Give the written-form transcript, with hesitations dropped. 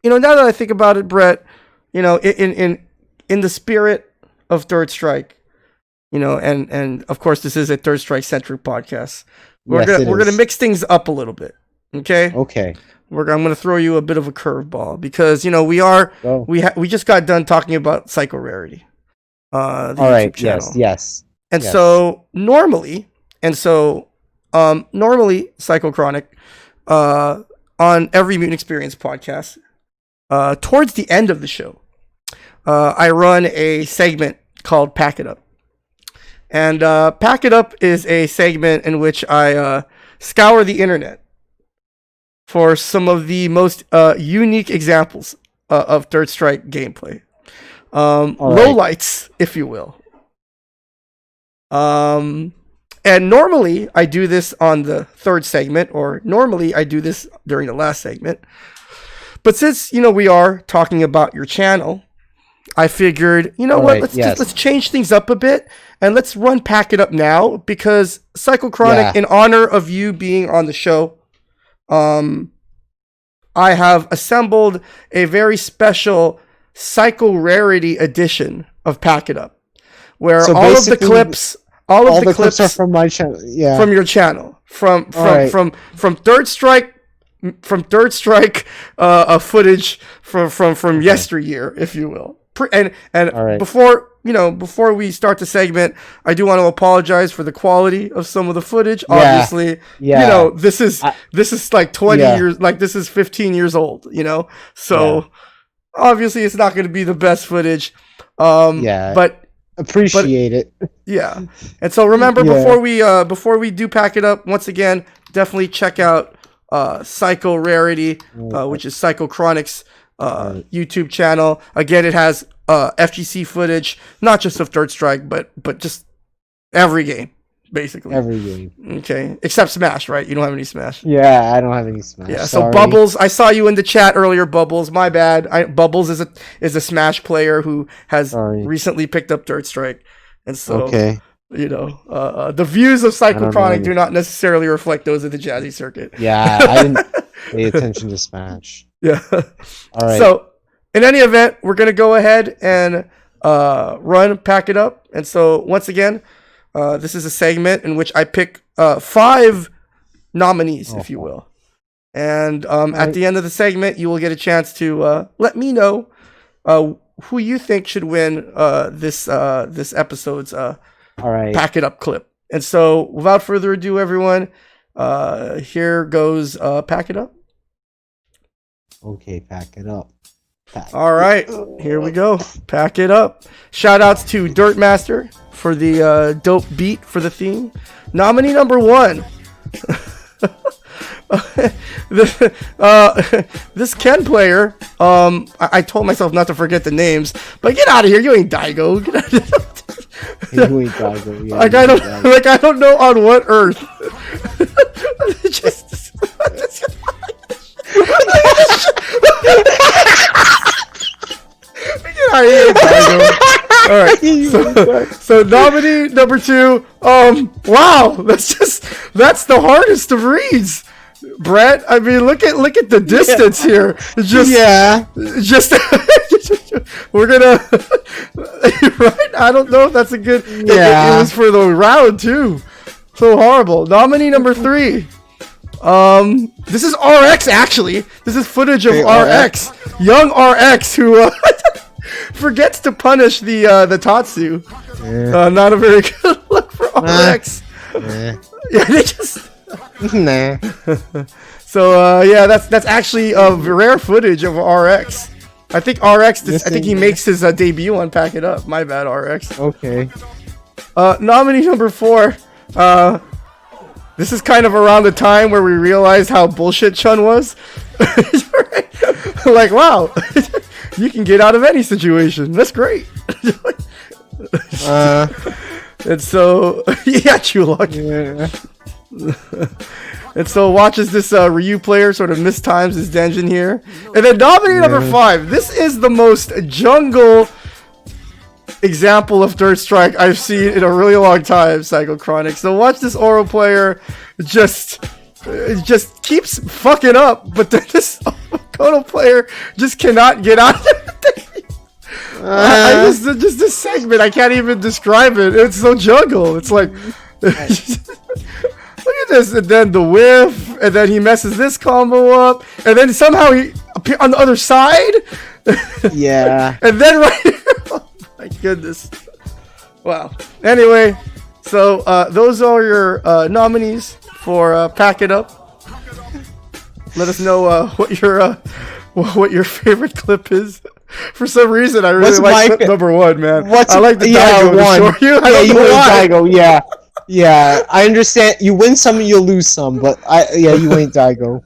now that I think about it, Brett, in the spirit of Third Strike, and of course this is a Third Strike centric podcast. We're gonna mix things up a little bit. Okay. Okay. I'm gonna throw you a bit of a curveball because we just got done talking about Psycho Rarity. The YouTube channel. Yes. And so normally Psycho Chronic, on every Mutant Experience podcast, towards the end of the show, I run a segment called Pack It Up. And Pack It Up is a segment in which I scour the internet for some of the most unique examples of Third Strike gameplay. Lowlights, if you will. And normally I do this on the third segment, or normally I do this during the last segment. But since, we are talking about your channel, I figured, let's change things up a bit and let's run Pack It Up now, because Psycho Chronic, in honor of you being on the show, I have assembled a very special Psycho Rarity edition of Pack It Up, where all of the clips are from my channel. Yeah, from your channel, from Third Strike, footage from yesteryear, if you will. And before we start the segment, I do want to apologize for the quality of some of the footage. Obviously, this is like 20 years, like this is 15 years old, so obviously it's not going to be the best footage. But appreciate it. Yeah. And so remember, before we do Pack It Up, once again, definitely check out Psycho Rarity, which is Psycho Chronic's YouTube channel. Again, it has FGC footage, not just of Third Strike, but just every game, basically. Every game. Okay, except Smash, right? You don't have any Smash. Yeah, I don't have any Smash. Yeah. So Bubbles, I saw you in the chat earlier. Bubbles, my bad. Bubbles is a Smash player who has recently picked up Third Strike, and so the views of Psycho Chronic do not necessarily reflect those of the Jazzy Circuit. Yeah, I didn't pay attention to Smash. Yeah. All right. So, in any event, we're going to go ahead and run Pack It Up. And so, once again, this is a segment in which I pick 5 nominees, if you will. And at the end of the segment, you will get a chance to let me know who you think should win this episode's Pack It Up clip. And so, without further ado, everyone, here goes Pack It Up. Okay, Pack It Up. All right, here we go. Pack It Up. Shout outs to Dirtmaster for the dope beat for the theme. Nominee number 1. This Ken player. I told myself not to forget the names, but get out of here. You ain't Daigo. You ain't Daigo. Yeah, I don't know on what earth. All right. So nominee number 2. Wow, that's the hardest of reads, Brett. I mean, look at the distance here. We're gonna right. I don't know if that's a good. It was for the round too. So horrible. Nominee number 3. This is RX actually. This is footage of RX, young RX who forgets to punish the Tatsu. Not a very good look for RX. Yeah, they just. Nah. So that's actually a rare footage of RX. I think RX. I think he makes his debut on Pack It Up. My bad, RX. Okay. Nominee number 4. This is kind of around the time where we realized how bullshit Chun was. Like, wow, you can get out of any situation. That's great. And so, Chulok. Yeah. And so watches this Ryu player sort of mistimes his Denjin here. And then nominee number 5. This is the most jungle example of Third Strike I've seen in a really long time, Psycho Chronic. So watch this Oro player just keeps fucking up, but then this Kono player just cannot get out of it. Just this segment, I can't even describe it. It's so juggle. It's like, look at this, and then the whiff, and then he messes this combo up, and then somehow he appear on the other side. Yeah. And then right here, oh my goodness. Wow. Anyway, so those are your nominees for Pack It Up. Let us know what your favorite clip is. For some reason, I really like clip number 1, man. I like the Daigo one. You. I don't know why. Daigo, yeah. I understand. You win some, you lose some, but you ain't Daigo.